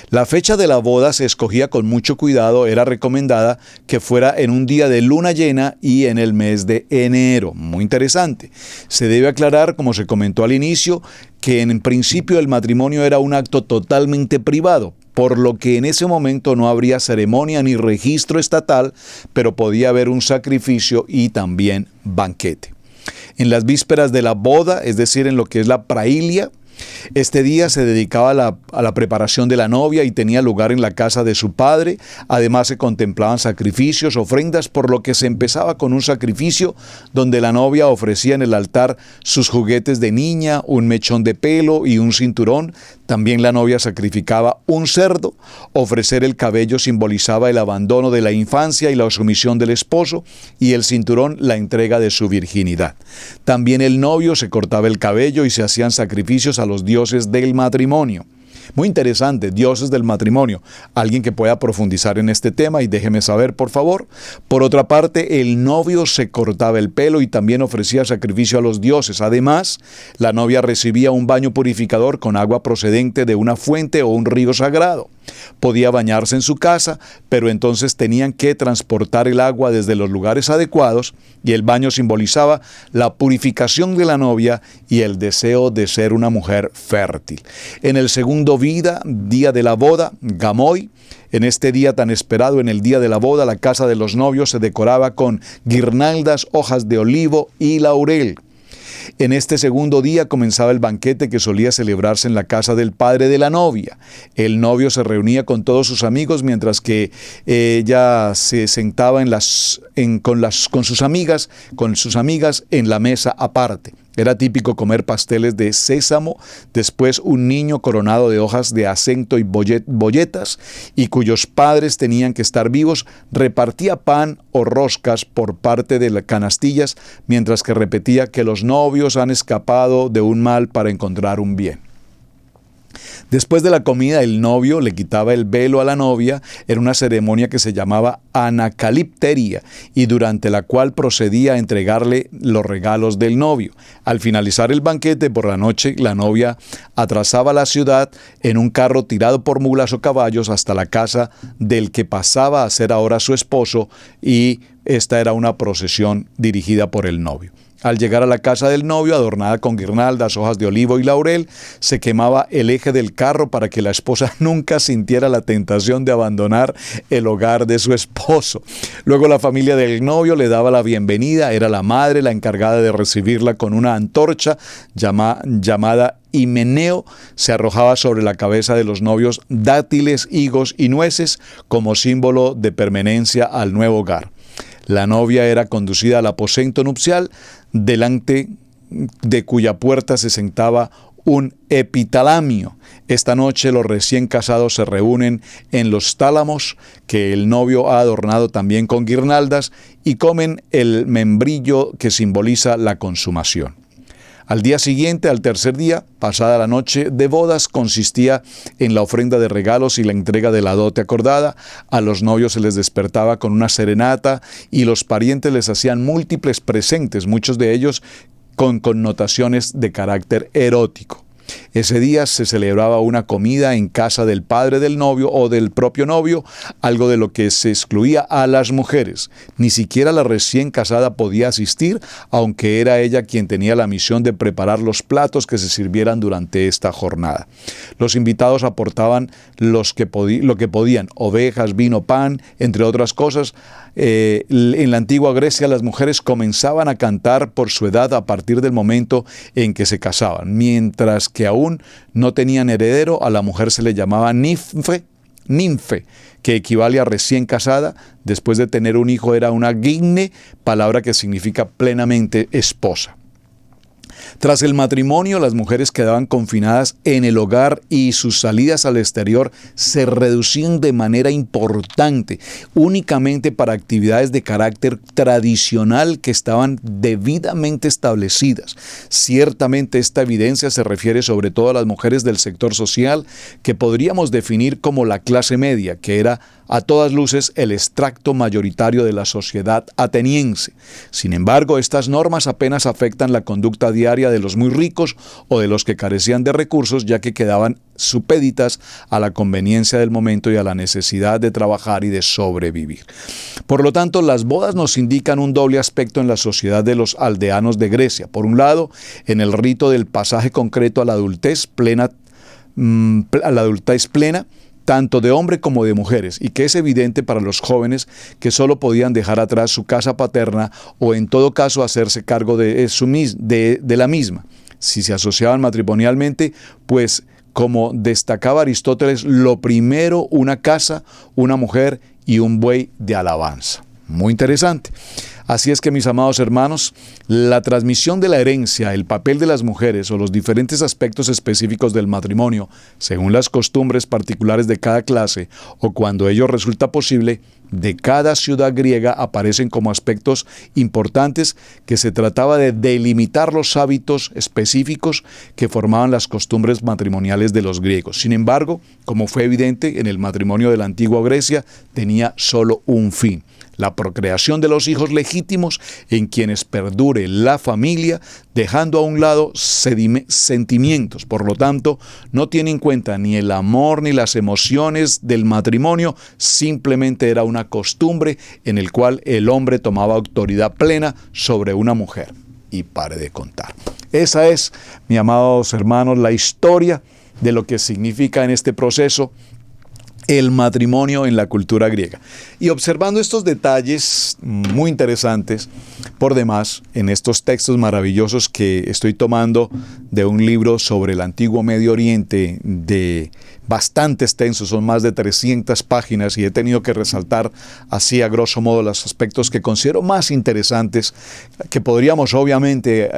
La fecha de la boda se escogía con mucho cuidado, era recomendada que fuera en un día de luna llena y en el mes de enero. Muy interesante. Se debe aclarar, como se comentó al inicio, que en principio el matrimonio era un acto totalmente privado, por lo que en ese momento no habría ceremonia ni registro estatal, pero podía haber un sacrificio y también banquete. En las vísperas de la boda, es decir, en lo que es la praília, este día se dedicaba a la preparación de la novia y tenía lugar en la casa de su padre. Además se contemplaban sacrificios, ofrendas, por lo que se empezaba con un sacrificio donde la novia ofrecía en el altar sus juguetes de niña, un mechón de pelo y un cinturón. También la novia sacrificaba un cerdo. Ofrecer el cabello simbolizaba el abandono de la infancia y la sumisión del esposo, y el cinturón la entrega de su virginidad. También el novio se cortaba el cabello y se hacían sacrificios a los dioses del matrimonio. Muy interesante, dioses del matrimonio. Alguien que pueda profundizar en este tema y déjeme saber, por favor. Por otra parte, el novio se cortaba el pelo y también ofrecía sacrificio a los dioses. Además, la novia recibía un baño purificador con agua procedente de una fuente o un río sagrado. Podía bañarse en su casa, pero entonces tenían que transportar el agua desde los lugares adecuados, y el baño simbolizaba la purificación de la novia y el deseo de ser una mujer fértil. En el segundo día de la boda, Gamoy, en este día tan esperado, en el día de la boda, la casa de los novios se decoraba con guirnaldas, hojas de olivo y laurel. En este segundo día comenzaba el banquete que solía celebrarse en la casa del padre de la novia. El novio se reunía con todos sus amigos, mientras que ella se sentaba con sus amigas en la mesa aparte. Era típico comer pasteles de sésamo, después un niño coronado de hojas de acento y bolletas, y cuyos padres tenían que estar vivos, repartía pan o roscas por parte de las canastillas, mientras que repetía que los novios han escapado de un mal para encontrar un bien. Después de la comida, el novio le quitaba el velo a la novia en una ceremonia que se llamaba anacalipteria, y durante la cual procedía a entregarle los regalos del novio. Al finalizar el banquete por la noche, la novia atravesaba la ciudad en un carro tirado por mulas o caballos hasta la casa del que pasaba a ser ahora su esposo, y esta era una procesión dirigida por el novio. Al llegar a la casa del novio, adornada con guirnaldas, hojas de olivo y laurel, se quemaba el eje del carro para que la esposa nunca sintiera la tentación de abandonar el hogar de su esposo. Luego la familia del novio le daba la bienvenida. Era la madre la encargada de recibirla con una antorcha llamada Himeneo. Se arrojaba sobre la cabeza de los novios dátiles, higos y nueces como símbolo de permanencia al nuevo hogar. La novia era conducida al aposento nupcial, delante de cuya puerta se sentaba un epitalamio. Esta noche los recién casados se reúnen en los tálamos, que el novio ha adornado también con guirnaldas, y comen el membrillo que simboliza la consumación. Al día siguiente, al tercer día, pasada la noche de bodas, consistía en la ofrenda de regalos y la entrega de la dote acordada. A los novios se les despertaba con una serenata y los parientes les hacían múltiples presentes, muchos de ellos con connotaciones de carácter erótico. Ese día se celebraba una comida en casa del padre del novio o del propio novio, algo de lo que se excluía a las mujeres. Ni siquiera la recién casada podía asistir, aunque era ella quien tenía la misión de preparar los platos que se sirvieran durante esta jornada. Los invitados aportaban lo que podían: ovejas, vino, pan, entre otras cosas. En la antigua Grecia las mujeres comenzaban a cantar por su edad a partir del momento en que se casaban. Mientras que aún no tenían heredero, a la mujer se le llamaba ninfe, que equivale a recién casada. Después de tener un hijo era una gine, palabra que significa plenamente esposa. Tras el matrimonio, las mujeres quedaban confinadas en el hogar y sus salidas al exterior se reducían de manera importante, únicamente para actividades de carácter tradicional que estaban debidamente establecidas. Ciertamente esta evidencia se refiere sobre todo a las mujeres del sector social, que podríamos definir como la clase media, que era a todas luces el extracto mayoritario de la sociedad ateniense. Sin embargo, estas normas apenas afectan la conducta diaria de los muy ricos o de los que carecían de recursos, ya que quedaban supeditas a la conveniencia del momento y a la necesidad de trabajar y de sobrevivir. Por lo tanto, las bodas nos indican un doble aspecto en la sociedad de los aldeanos de Grecia. Por un lado, en el rito del pasaje concreto a la adultez plena, tanto de hombre como de mujeres, y que es evidente para los jóvenes que solo podían dejar atrás su casa paterna o en todo caso hacerse cargo de la misma. Si se asociaban matrimonialmente, pues como destacaba Aristóteles, lo primero una casa, una mujer y un buey de alabanza. Muy interesante. Así es que, mis amados hermanos, la transmisión de la herencia, el papel de las mujeres o los diferentes aspectos específicos del matrimonio, según las costumbres particulares de cada clase o cuando ello resulta posible, de cada ciudad griega aparecen como aspectos importantes que se trataba de delimitar los hábitos específicos que formaban las costumbres matrimoniales de los griegos. Sin embargo, como fue evidente en el matrimonio de la antigua Grecia, tenía solo un fin: la procreación de los hijos legítimos en quienes perdure la familia, dejando a un lado sentimientos. Por lo tanto, no tiene en cuenta ni el amor ni las emociones del matrimonio, simplemente era una costumbre en el cual el hombre tomaba autoridad plena sobre una mujer. Y pare de contar. Esa es, mis amados hermanos, la historia de lo que significa en este proceso el matrimonio en la cultura griega. Y observando estos detalles muy interesantes, por demás, en estos textos maravillosos que estoy tomando de un libro sobre el antiguo Medio Oriente, de bastante extenso, son más de 300 páginas, y he tenido que resaltar así a grosso modo los aspectos que considero más interesantes, que podríamos obviamente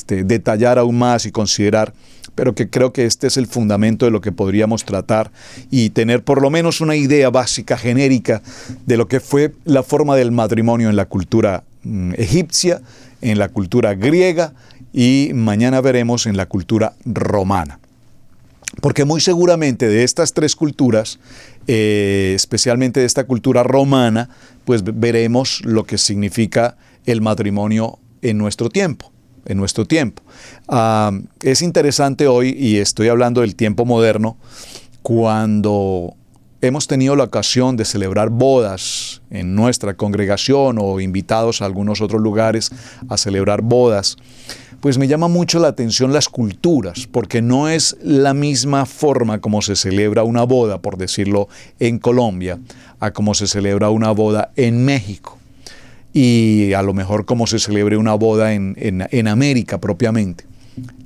detallar aún más y considerar, pero que creo que este es el fundamento de lo que podríamos tratar y tener por lo menos una idea básica, genérica, de lo que fue la forma del matrimonio en la cultura egipcia, en la cultura griega y mañana veremos en la cultura romana. Porque muy seguramente de estas tres culturas, especialmente de esta cultura romana, pues veremos lo que significa el matrimonio en nuestro tiempo. Es interesante hoy, y estoy hablando del tiempo moderno, cuando hemos tenido la ocasión de celebrar bodas en nuestra congregación o invitados a algunos otros lugares a celebrar bodas, pues me llama mucho la atención las culturas, porque no es la misma forma como se celebra una boda, por decirlo, en Colombia, a como se celebra una boda en México. Y a lo mejor como se celebre una boda en América propiamente.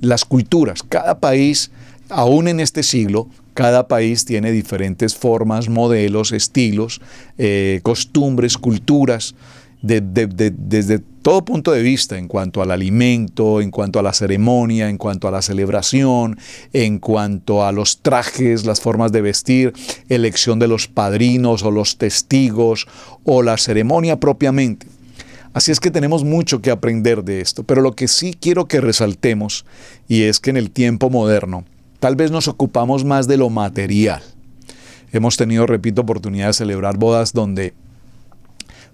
Las culturas, cada país, aún en este siglo, cada país tiene diferentes formas, modelos, estilos, costumbres, culturas, desde todo punto de vista, en cuanto al alimento, en cuanto a la ceremonia, en cuanto a la celebración, en cuanto a los trajes, las formas de vestir, elección de los padrinos o los testigos, o la ceremonia propiamente. Así es que tenemos mucho que aprender de esto, pero lo que sí quiero que resaltemos, y es que en el tiempo moderno, tal vez nos ocupamos más de lo material. Hemos tenido, repito, oportunidad de celebrar bodas donde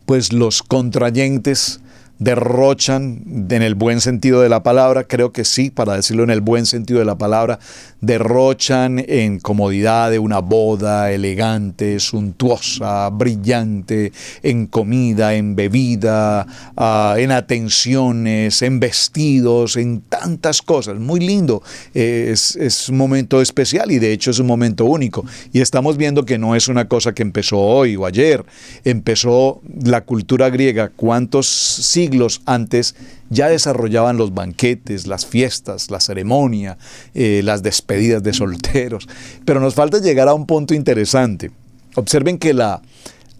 pues los contrayentes derrochan, en el buen sentido de la palabra, creo que sí, para decirlo en el buen sentido de la palabra, derrochan en comodidad de una boda elegante, suntuosa, brillante, en comida, en bebida, en atenciones, en vestidos, en tantas cosas. Muy lindo, es un momento especial y de hecho es un momento único. Y estamos viendo que no es una cosa que empezó hoy o ayer, empezó la cultura griega. ¿Cuántos siglos antes ya desarrollaban los banquetes, las fiestas, la ceremonia, las despedidas de solteros? Pero nos falta llegar a un punto interesante. Observen que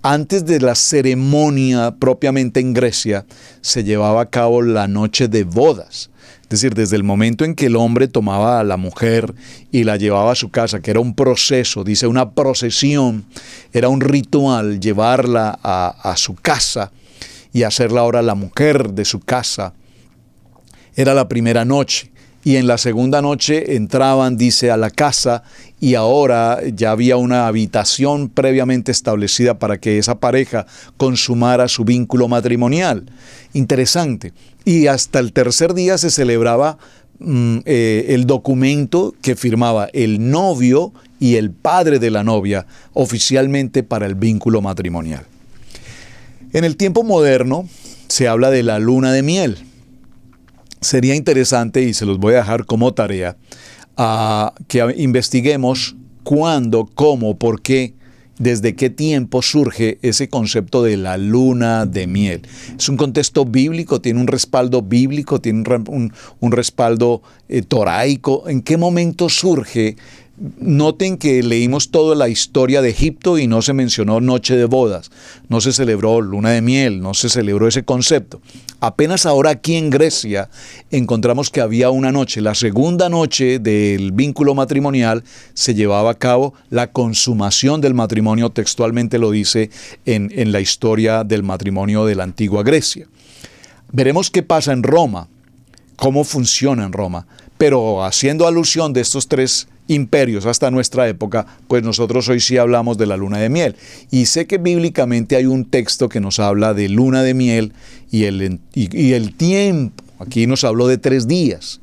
antes de la ceremonia propiamente en Grecia se llevaba a cabo la noche de bodas. Es decir, desde el momento en que el hombre tomaba a la mujer y la llevaba a su casa, que era un proceso, dice una procesión, era un ritual llevarla a su casa y hacerla ahora la mujer de su casa. Era la primera noche. Y en la segunda noche entraban, dice, a la casa, y ahora ya había una habitación previamente establecida para que esa pareja consumara su vínculo matrimonial. Interesante. Y hasta el tercer día se celebraba el documento que firmaba el novio y el padre de la novia oficialmente para el vínculo matrimonial. En el tiempo moderno se habla de la luna de miel. Sería interesante, y se los voy a dejar como tarea, que investiguemos cuándo, cómo, por qué, desde qué tiempo surge ese concepto de la luna de miel. Es un contexto bíblico, tiene un respaldo bíblico, tiene un respaldo toraico. ¿En qué momento surge Noten que leímos toda la historia de Egipto y no se mencionó noche de bodas, no se celebró luna de miel, no se celebró ese concepto. Apenas ahora aquí en Grecia encontramos que había una noche, la segunda noche del vínculo matrimonial, se llevaba a cabo la consumación del matrimonio, textualmente lo dice en la historia del matrimonio de la antigua Grecia. Veremos qué pasa en Roma, cómo funciona en Roma, pero haciendo alusión de estos tres imperios hasta nuestra época, pues nosotros hoy sí hablamos de la luna de miel. Y sé que bíblicamente hay un texto que nos habla de luna de miel y el tiempo. Aquí nos habló de 3 días.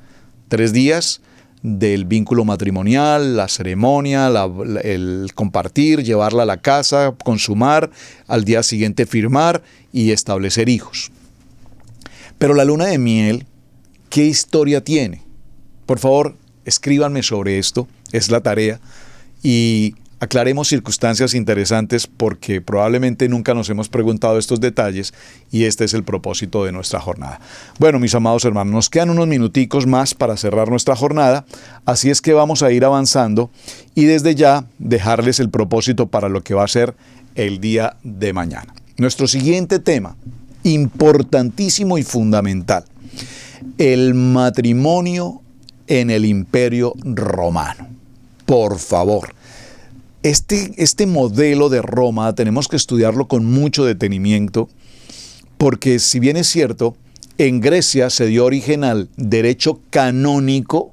3 días del vínculo matrimonial, la ceremonia, el compartir, llevarla a la casa, consumar, al día siguiente firmar y establecer hijos. Pero la luna de miel, ¿qué historia tiene? Por favor, escríbanme sobre esto, es la tarea, y aclaremos circunstancias interesantes porque probablemente nunca nos hemos preguntado estos detalles y este es el propósito de nuestra jornada. Bueno, mis amados hermanos, nos quedan unos minuticos más para cerrar nuestra jornada, así es que vamos a ir avanzando y desde ya dejarles el propósito para lo que va a ser el día de mañana. Nuestro siguiente tema, importantísimo y fundamental, el matrimonio en el Imperio Romano. Por favor, este modelo de Roma tenemos que estudiarlo con mucho detenimiento, porque si bien es cierto, en Grecia se dio origen al derecho canónico,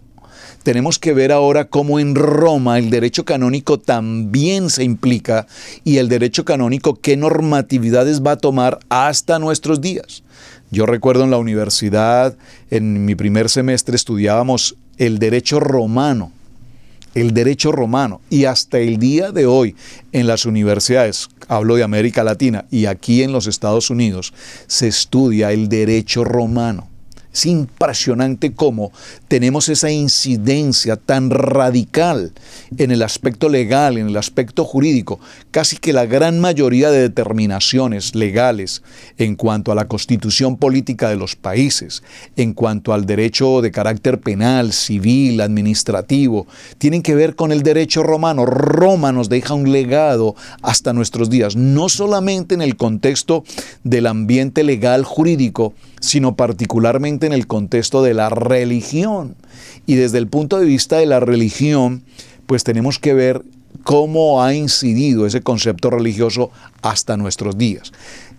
tenemos que ver ahora cómo en Roma el derecho canónico también se implica y el derecho canónico qué normatividades va a tomar hasta nuestros días. Yo recuerdo en la universidad, en mi primer semestre estudiábamos el derecho romano, y hasta el día de hoy en las universidades, hablo de América Latina y aquí en los Estados Unidos, se estudia el derecho romano. Es impresionante cómo tenemos esa incidencia tan radical en el aspecto legal, en el aspecto jurídico. Casi que la gran mayoría de determinaciones legales en cuanto a la constitución política de los países, en cuanto al derecho de carácter penal, civil, administrativo, tienen que ver con el derecho romano. Roma nos deja un legado hasta nuestros días, no solamente en el contexto del ambiente legal jurídico, sino particularmente en el contexto de la religión. Y desde el punto de vista de la religión, pues tenemos que ver cómo ha incidido ese concepto religioso hasta nuestros días.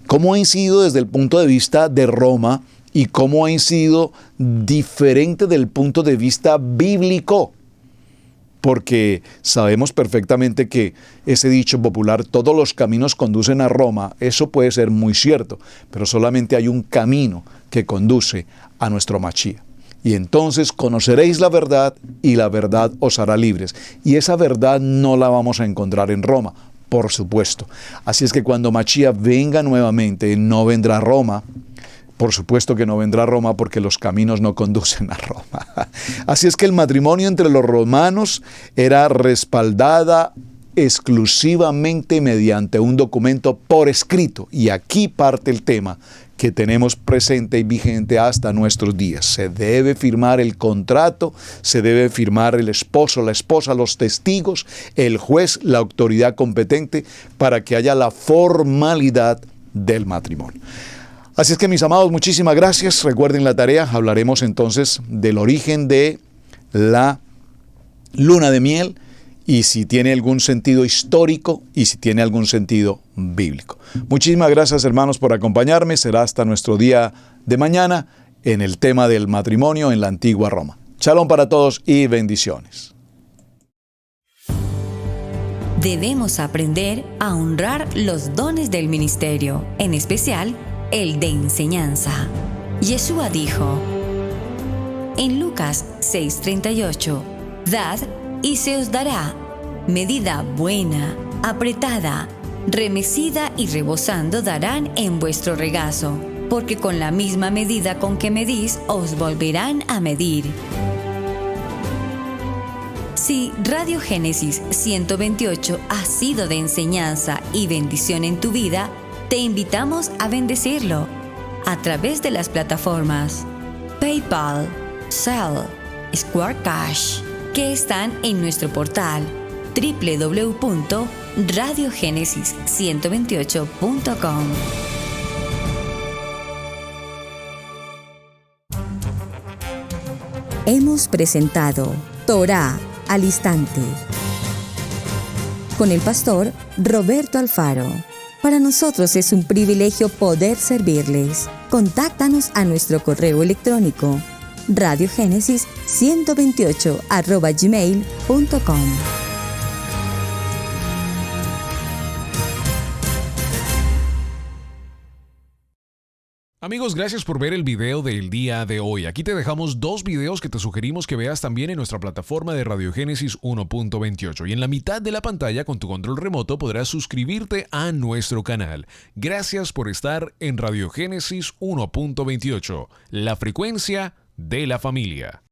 Cómo ha incidido desde el punto de vista de Roma y cómo ha incidido diferente del punto de vista bíblico. Porque sabemos perfectamente que ese dicho popular, todos los caminos conducen a Roma, eso puede ser muy cierto, pero solamente hay un camino que conduce a nuestro Mashiach. Y entonces conoceréis la verdad y la verdad os hará libres. Y esa verdad no la vamos a encontrar en Roma, por supuesto. Así es que cuando Mashiach venga nuevamente, no vendrá a Roma. Por supuesto que no vendrá a Roma porque los caminos no conducen a Roma. Así es que el matrimonio entre los romanos era respaldada exclusivamente mediante un documento por escrito. Y aquí parte el tema que tenemos presente y vigente hasta nuestros días. Se debe firmar el contrato, se debe firmar el esposo, la esposa, los testigos, el juez, la autoridad competente para que haya la formalidad del matrimonio. Así es que, mis amados, muchísimas gracias. Recuerden la tarea. Hablaremos entonces del origen de la luna de miel y si tiene algún sentido histórico y si tiene algún sentido bíblico. Muchísimas gracias, hermanos, por acompañarme. Será hasta nuestro día de mañana en el tema del matrimonio en la antigua Roma. Shalom para todos y bendiciones. Debemos aprender a honrar los dones del ministerio, en especial el de enseñanza. Yeshua dijo en Lucas 6:38, dad y se os dará, medida buena, apretada, remecida y rebosando darán en vuestro regazo, porque con la misma medida con que medís os volverán a medir. Si Radio Génesis 128 ha sido de enseñanza y bendición en tu vida, te invitamos a bendecirlo a través de las plataformas PayPal, Zelle, Square Cash, que están en nuestro portal www.radiogenesis128.com. Hemos presentado Torá al Instante con el pastor Roberto Alfaro. Para nosotros es un privilegio poder servirles. Contáctanos a nuestro correo electrónico radiogenesis128@gmail.com. Amigos, gracias por ver el video del día de hoy. Aquí te dejamos 2 videos que te sugerimos que veas también en nuestra plataforma de Radiogénesis 1.28. Y en la mitad de la pantalla con tu control remoto podrás suscribirte a nuestro canal. Gracias por estar en Radiogénesis 1.28, la frecuencia de la familia.